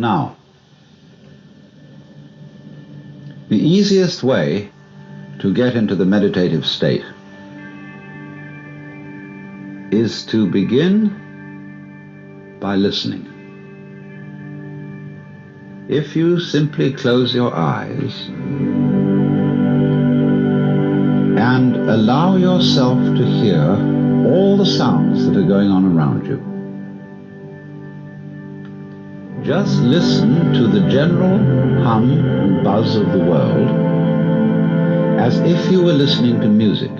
Now, the easiest way to get into the meditative state is to begin by listening. If you simply close your eyes and allow yourself to hear all the sounds that are going on around you, just listen to the general hum and buzz of the world as if you were listening to music.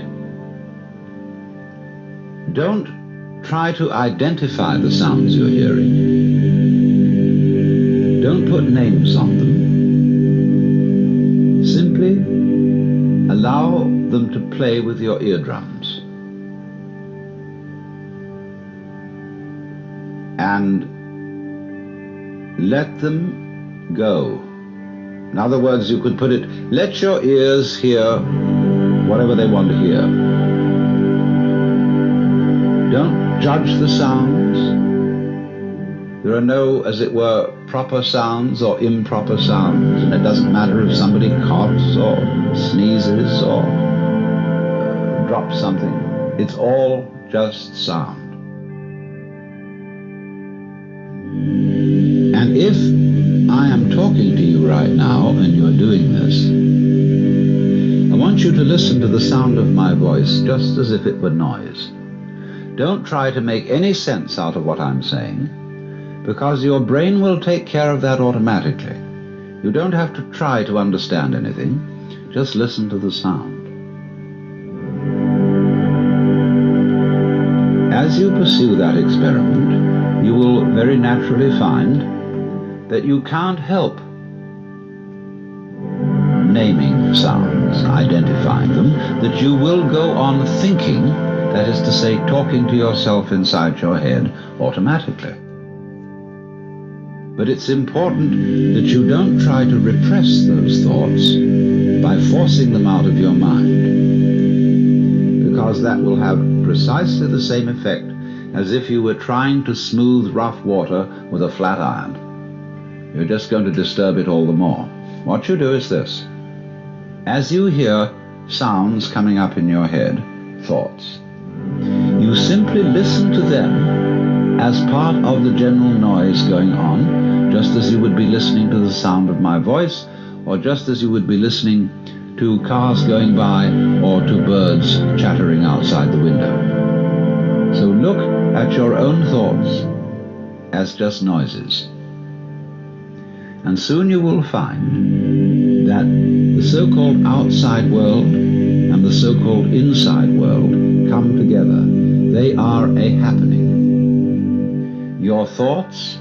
Don't try to identify the sounds you're hearing. Don't put names on them. Simply allow them to play with your eardrums. And let them go. In other words, you could put it, let your ears hear whatever they want to hear. Don't judge the sounds. There are no, as it were, proper sounds or improper sounds, and it doesn't matter if somebody coughs or sneezes or drops something. It's all just sound. And if I am talking to you right now and you're doing this, I want you to listen to the sound of my voice just as if it were noise. Don't try to make any sense out of what I'm saying, because your brain will take care of that automatically. You don't have to try to understand anything. Just listen to the sound. As you pursue that experiment, you will very naturally find that you can't help naming sounds, identifying them, that you will go on thinking, that is to say, talking to yourself inside your head automatically. But it's important that you don't try to repress those thoughts by forcing them out of your mind, because that will have precisely the same effect as if you were trying to smooth rough water with a flat iron. You're just going to disturb it all the more. What you do is this. As you hear sounds coming up in your head, thoughts, you simply listen to them as part of the general noise going on, just as you would be listening to the sound of my voice, or just as you would be listening to cars going by or to birds chattering outside the window. So look at your own thoughts as just noises. And soon you will find that the so-called outside world and the so-called inside world come together. They are a happening. Your thoughts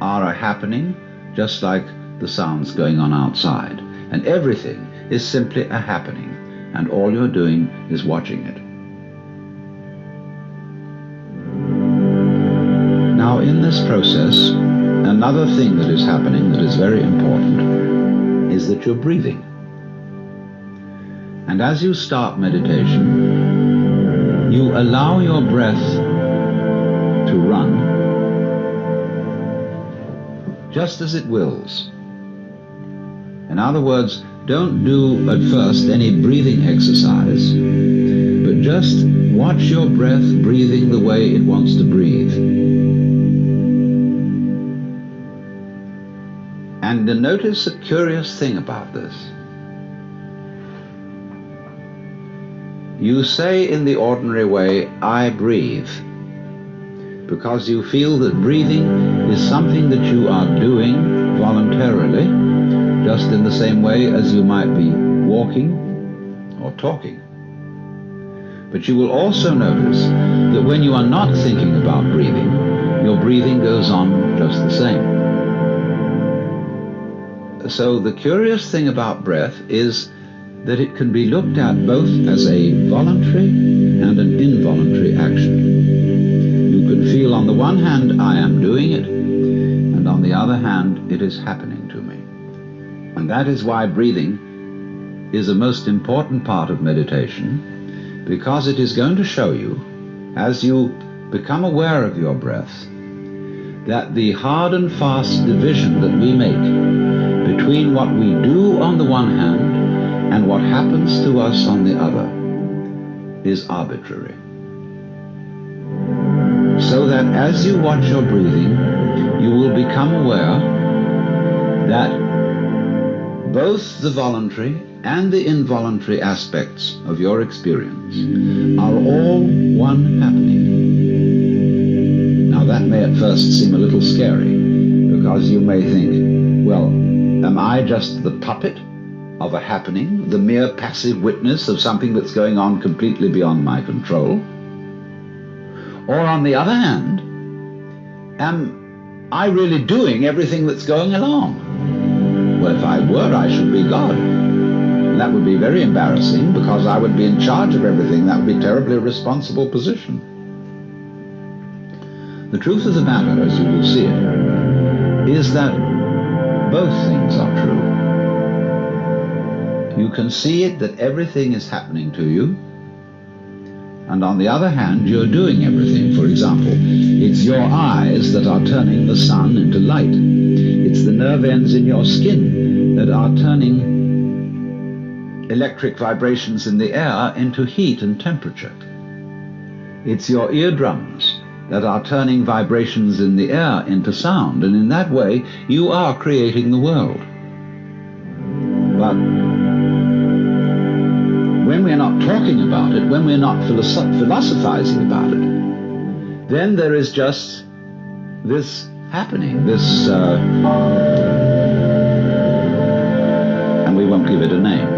are a happening, just like the sounds going on outside. And everything is simply a happening, and all you're doing is watching it. Now, in this process, another thing that is happening that is very important is that you're breathing. And as you start meditation, you allow your breath to run just as it wills. In other words, don't do at first any breathing exercise, but just watch your breath breathing the way it wants to breathe. And notice a curious thing about this. You say in the ordinary way, I breathe, because you feel that breathing is something that you are doing voluntarily, just in the same way as you might be walking or talking. But you will also notice that when you are not thinking about breathing, your breathing goes on just the same. So the curious thing about breath is that it can be looked at both as a voluntary and an involuntary action. You can feel on the one hand, I am doing it, and on the other hand, it is happening to me. And that is why breathing is a most important part of meditation, because it is going to show you, as you become aware of your breath, that the hard and fast division that we make between what we do on the one hand and what happens to us on the other is arbitrary. So that as you watch your breathing, you will become aware that both the voluntary and the involuntary aspects of your experience are all one happening. Now that may at first seem a little scary, because you may think, well, am I just the puppet of a happening, the mere passive witness of something that's going on completely beyond my control? Or on the other hand, am I really doing everything that's going along? Well, if I were, I should be God. And that would be very embarrassing, because I would be in charge of everything. That would be a terribly irresponsible position. The truth of the matter, as you will see it, is that both things are true. You can see it that everything is happening to you, and on the other hand, you're doing everything. For example, it's your eyes that are turning the sun into light. It's the nerve ends in your skin that are turning electric vibrations in the air into heat and temperature. It's your eardrums that are turning vibrations in the air into sound, and in that way you are creating the world. But when we're not talking about it, when we're not philosophizing about it, then there is just this happening, this and we won't give it a name.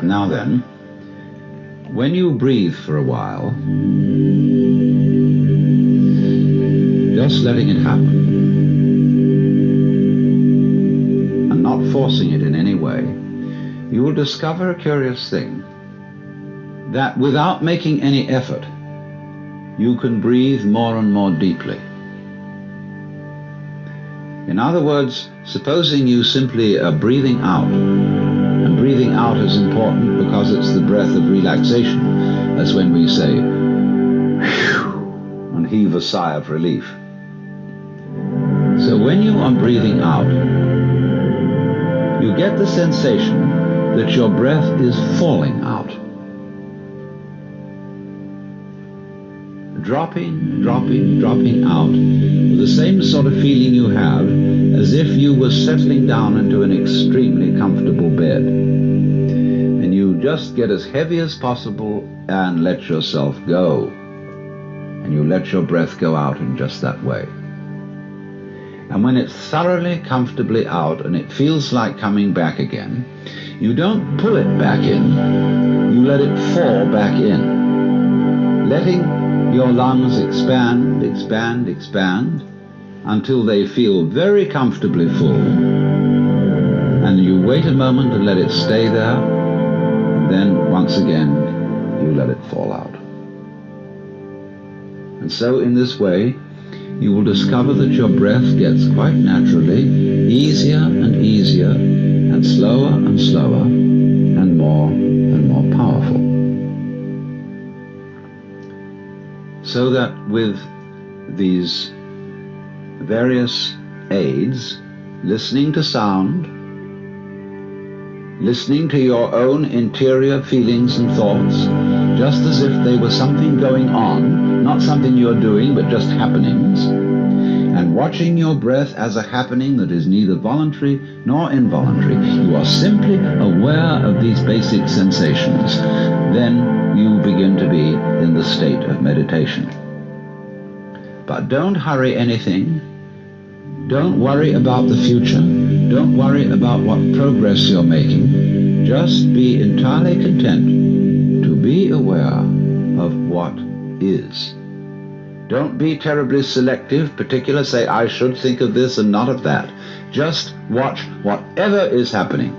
Now then, when you breathe for a while, just letting it happen and not forcing it in any way, you will discover a curious thing, that without making any effort, you can breathe more and more deeply. In other words, supposing you simply are breathing out, and breathing out is important because it's the breath of relaxation, as when we say, whew, and heave a sigh of relief. So when you are breathing out, you get the sensation that your breath is falling out. Dropping, dropping, dropping out, with the same sort of feeling you have as if you were settling down into an extremely comfortable bed. And you just get as heavy as possible and let yourself go. And you let your breath go out in just that way. And when it's thoroughly, comfortably out and it feels like coming back again, you don't pull it back in, you let it fall back in, letting your lungs expand, expand, expand, until they feel very comfortably full, and you wait a moment and let it stay there, and then once again you let it fall out. And so in this way you will discover that your breath gets quite naturally easier and easier, and slower and slower, and more powerful. So that with these various aids, listening to sound, listening to your own interior feelings and thoughts, just as if they were something going on, not something you're doing, but just happenings, and watching your breath as a happening that is neither voluntary nor involuntary, you are simply aware of these basic sensations, then you begin to be in the state of meditation. But don't hurry anything. Don't worry about the future. Don't worry about what progress you're making. Just be entirely content to be aware of what is. Don't be terribly selective, particular, say, I should think of this and not of that. Just watch whatever is happening.